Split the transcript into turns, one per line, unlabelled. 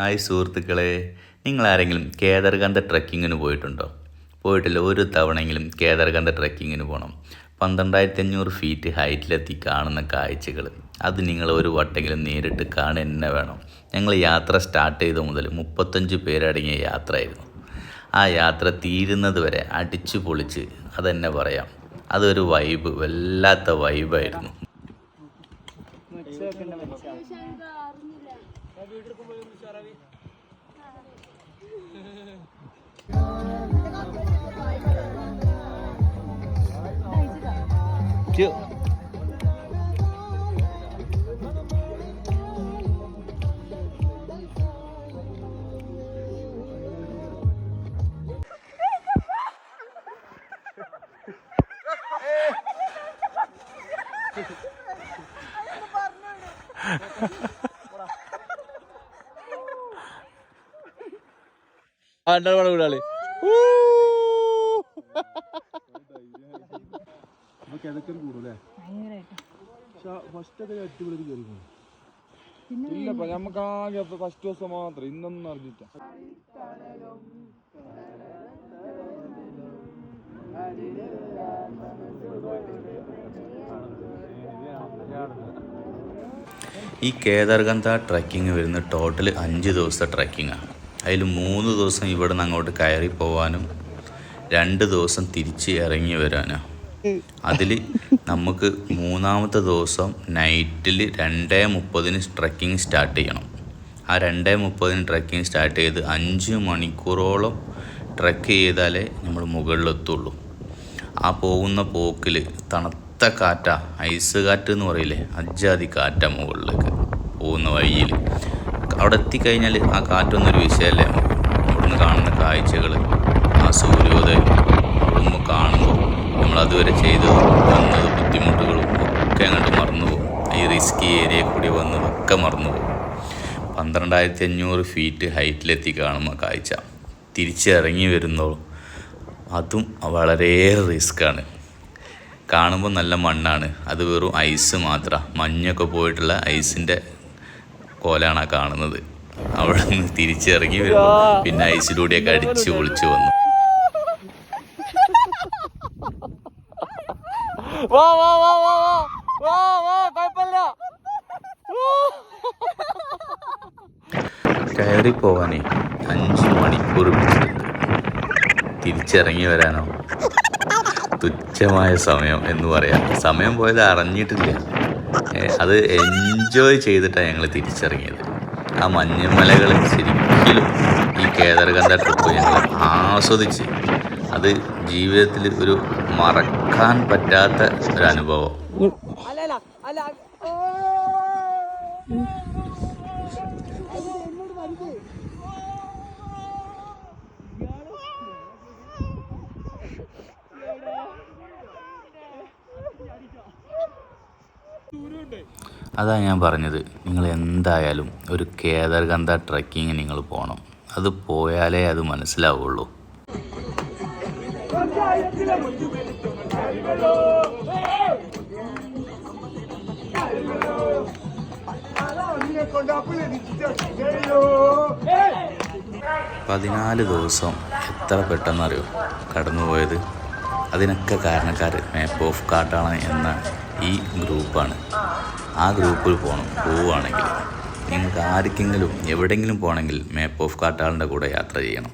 Hi സുഹൃത്തുക്കളെ, നിങ്ങളാരെങ്കിലും കേദർഗന്ധ ട്രക്കിങ്ങിന് പോയിട്ടുണ്ടോ? പോയിട്ടില്ല. ഒരു തവണയെങ്കിലും കേദർഗന്ധ ട്രക്കിങ്ങിന് പോകണം. 12,500 ഫീറ്റ് ഹൈറ്റിലെത്തി കാണുന്ന കാഴ്ചകൾ അത് നിങ്ങൾ ഒരു വട്ടെങ്കിലും നേരിട്ട് കാണുക തന്നെ വേണം. ഞങ്ങൾ യാത്ര സ്റ്റാർട്ട് ചെയ്ത മുതൽ 35 പേരടങ്ങിയ യാത്രയായിരുന്നു. ആ യാത്ര തീരുന്നത് വരെ അടിച്ചു പൊളിച്ച് അതെന്നെ പറയാം. അതൊരു വൈബ്, വല്ലാത്ത വൈബായിരുന്നു.
നമുക്ക് ആകെ ഫസ്റ്റ് ദിവസം മാത്രം ഇന്നൊന്നും അറിഞ്ഞിട്ട
ഈ കേദർഗന്ധ ട്രക്കിങ് വരുന്ന ടോട്ടൽ 5 ദിവസത്തെ ട്രക്കിങ്ങാണ്. അതിൽ 3 ദിവസം ഇവിടെ നിന്ന് അങ്ങോട്ട് കയറി പോകാനും 2 ദിവസം തിരിച്ച് ഇറങ്ങി വരാനാണ്. അതിൽ നമുക്ക് 3-ാമത്തെ ദിവസം നൈറ്റിൽ 2:30 ട്രക്കിങ് സ്റ്റാർട്ട് ചെയ്യണം. ആ 2:30 ട്രക്കിങ് സ്റ്റാർട്ട് ചെയ്ത് 5 മണിക്കൂറോളം ട്രക്ക് ചെയ്താലേ നമ്മൾ മുകളിലെത്തുള്ളൂ. ആ പോകുന്ന പോക്കിൽ തണുത്ത കാറ്റാ, ഐസ് കാറ്റ് എന്ന് പറയില്ലേ, അജാതി കാറ്റാ മുകളിലേക്ക് പോകുന്ന വഴിയിൽ. അവിടെ എത്തിക്കഴിഞ്ഞാൽ ആ കാറ്റൊന്നൊരു വിഷയമല്ലേ. ഇവിടുന്ന് കാണുന്ന കാഴ്ചകൾ, ആ സൂര്യോദയം അവിടുന്ന് കാണുമ്പോൾ നമ്മളതുവരെ ചെയ്തതും വന്നത് ബുദ്ധിമുട്ടുകളും ഒക്കെ അങ്ങോട്ട് മറന്നുപോകും. ഈ റിസ്കി ഏരിയയിൽ കൂടി വന്നതൊക്കെ മറന്നുപോകും. 12,500 ഫീറ്റ് ഹൈറ്റിലെത്തി കാണുമ്പോൾ കാഴ്ച തിരിച്ചിറങ്ങി വരുന്നോളും അതും വളരെയേറെ റിസ്ക്കാണ്. കാണുമ്പോൾ നല്ല മണ്ണാണ്, അത് വെറും ഐസ് മാത്രമാണ്. മഞ്ഞൊക്കെ പോയിട്ടുള്ള ഐസിൻ്റെ കോലാണ് കാണുന്നത്. അവിടെ നിന്ന് തിരിച്ചിറങ്ങി വരുമ്പോൾ പിന്നെ ഐസിലൂടെയൊക്കെ അടിച്ച് പൊളിച്ച് വന്നു. കയറി പോവാനേ 5 മണിക്കൂർ പിടിച്ചിട്ടുണ്ട്. തിരിച്ചിറങ്ങി വരാനോ തുച്ഛമായ സമയം എന്ന് പറയാം. സമയം പോയത് അറിഞ്ഞിട്ടില്ല. അത് എൻജോയ് ചെയ്തിട്ടാണ് ഞങ്ങൾ തിരിച്ചിറങ്ങിയത്. ആ മഞ്ഞുമലകൾ ശരിക്കും ഈ കേദർഗന്ധ ട്രിപ്പ് ഞങ്ങൾ ആസ്വദിച്ച്, അത് ജീവിതത്തിൽ ഒരു മറക്കാൻ പറ്റാത്ത ഒരു അനുഭവം. അതാ ഞാൻ പറഞ്ഞത്, നിങ്ങൾ എന്തായാലും ഒരു കേദർഗന്ധ ട്രക്കിങ് നിങ്ങൾ പോകണം. അത് പോയാലേ അത് മനസ്സിലാവുള്ളൂ. പതിനാല് ദിവസം എത്ര പെട്ടെന്നറിയോ കടന്നുപോയത്. അതിനൊക്കെ കാരണക്കാർ മാപ്പ് ഓഫ് കാട്ടാളൻ എന്ന ഈ ഗ്രൂപ്പാണ്. ആ ഗ്രൂപ്പിൽ പോവുകയാണെങ്കിൽ നിങ്ങൾക്ക് ആർക്കെങ്കിലും എവിടെയെങ്കിലും പോകണമെങ്കിൽ മാപ്പ് ഓഫ് കാട്ടാളൻ്റെ കൂടെ യാത്ര ചെയ്യണം.